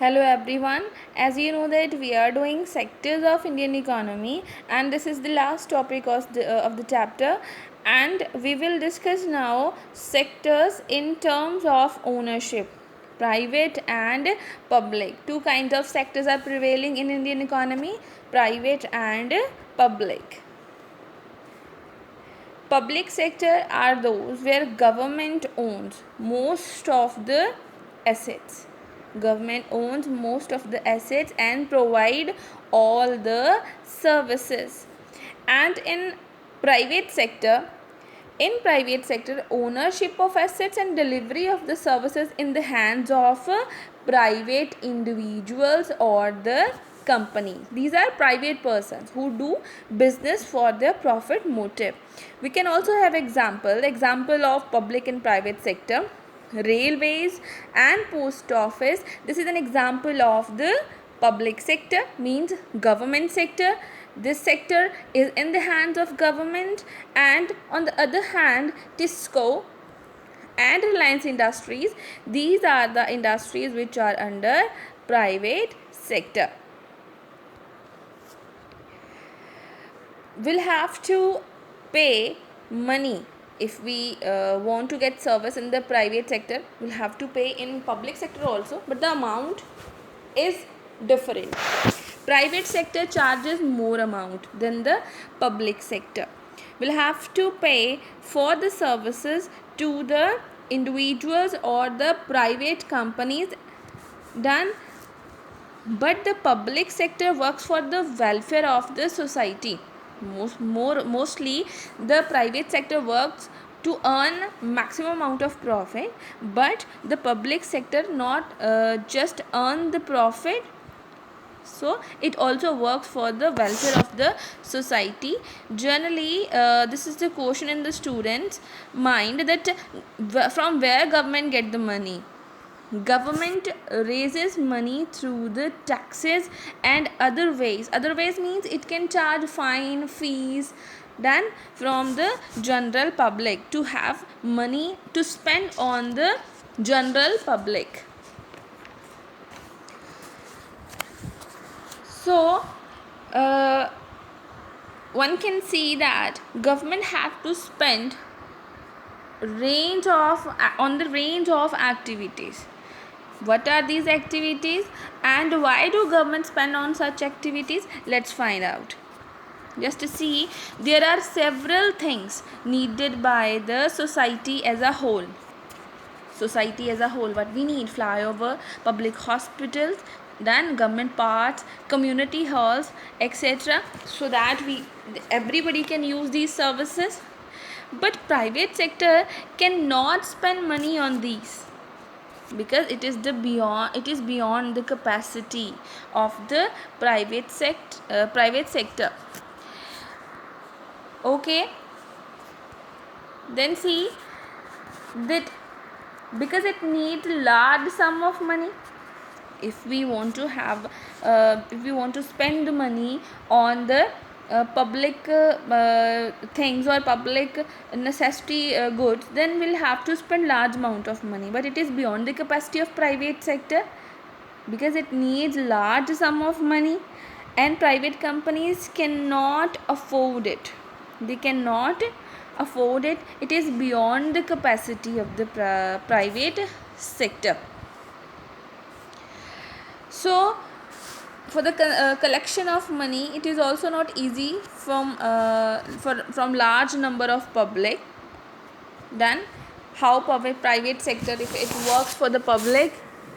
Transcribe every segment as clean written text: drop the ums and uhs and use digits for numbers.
Hello everyone. As you know that we are doing sectors of Indian economy, and this is the last topic of the chapter, and we will discuss now sectors in terms of ownership, private and public. Two kinds of sectors are prevailing in Indian economy, private and public. Public sector are those where government owns most of the assets. Government owns most of the assets and provide all the services. And private sector, ownership of assets and delivery of the services in the hands of private individuals or the companies. These are private persons who do business for their profit motive. We can also have example of public and private sector. Railways and post office, this is an example of the public sector, means government sector. This sector is in the hands of government, and on the other hand, Tisco and Reliance Industries, these are the industries which are under private sector. We'll have to pay money if we want to get service in the private sector. We'll have to pay in public sector also, but the amount is different. Private sector charges more amount than the public sector. We'll have to pay for the services to the individuals or the private companies done, but the public sector works for the welfare of the society. Mostly the private sector works to earn maximum amount of profit, but the public sector not just earn the profit, so it also works for the welfare of the society. Generally this is the question in the students mind, that from where government get the money. Government raises money through the taxes and other ways. Other ways means it can charge fine, fees done from the general public to have money to spend on the general public. So one can see that government have to spend on the range of activities. What are these activities and why do government spend on such activities? Let's find out. Just to see, there are several things needed by the society as a whole. What we need: flyover, public hospitals, then government parks, community halls, etc., so that everybody can use these services. But private sector cannot spend money on these, because it is beyond the capacity of the private sector. Okay, then see that because it needs large sum of money. If we want to spend the money on the public things or public necessity goods, then we'll have to spend large amount of money, but it is beyond the capacity of private sector because it needs large sum of money, and private companies cannot afford it. It is beyond the capacity of the private sector. So for the collection of money, it is also not easy from large number of public. Then how private sector, if it works for the public,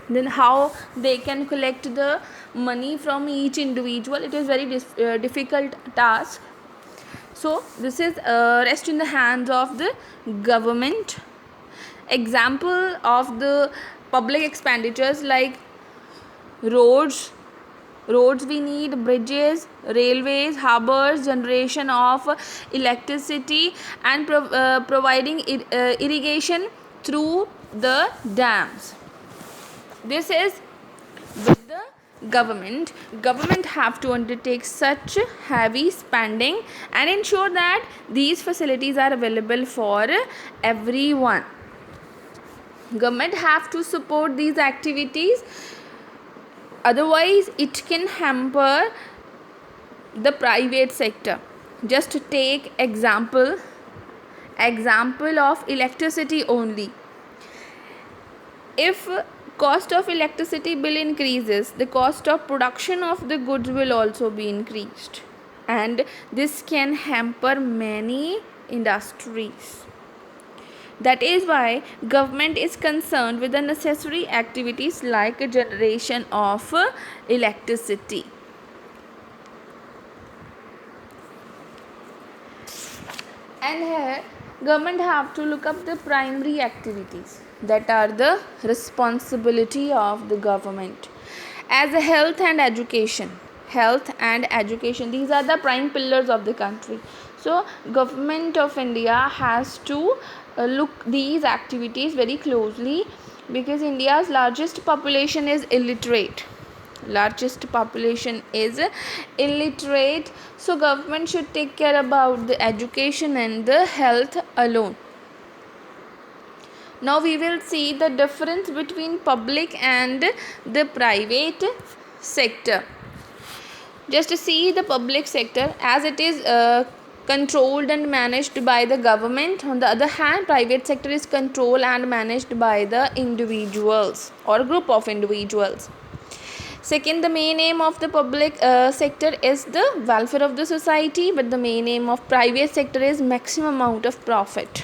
then how they can collect the money from each individual? It is very difficult task. So this is rest in the hands of the government. Example of the public expenditures like roads we need, bridges, railways, harbors, generation of electricity, and providing irrigation through the dams. This is with the government have to undertake such heavy spending and ensure that these facilities are available for everyone. Government have to support these activities Otherwise it can hamper the private sector. Just take example of electricity only. If cost of electricity bill increases, the cost of production of the goods will also be increased, and this can hamper many industries. That is why government is concerned with the necessary activities like generation of electricity. And here government have to look up the primary activities that are the responsibility of the government, as a health and education. These are the prime pillars of the country. So government of India has to look these activities very closely, because India's largest population is illiterate. So government should take care about the education and the health alone. Now we will see the difference between public and the private sector. Just see the public sector, as it is controlled and managed by the government. On the other hand, private sector is controlled and managed by the individuals or group of individuals. Second, the main aim of the public sector is the welfare of the society, but the main aim of private sector is maximum amount of profit.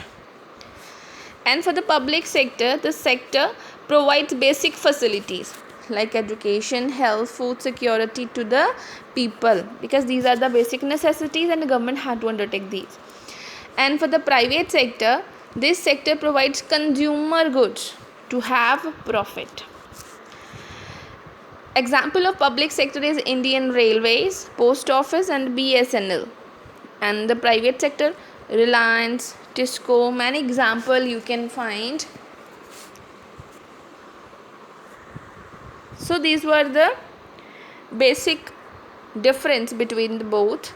And for the public sector, the sector provides basic facilities like education, health, food security to the people, because these are the basic necessities and the government had to undertake these. And for the private sector, this sector provides consumer goods to have profit. Example of public sector is Indian Railways, Post Office and BSNL. And the private sector, Reliance, Tisco, many example you can find. So these were the basic difference between the both.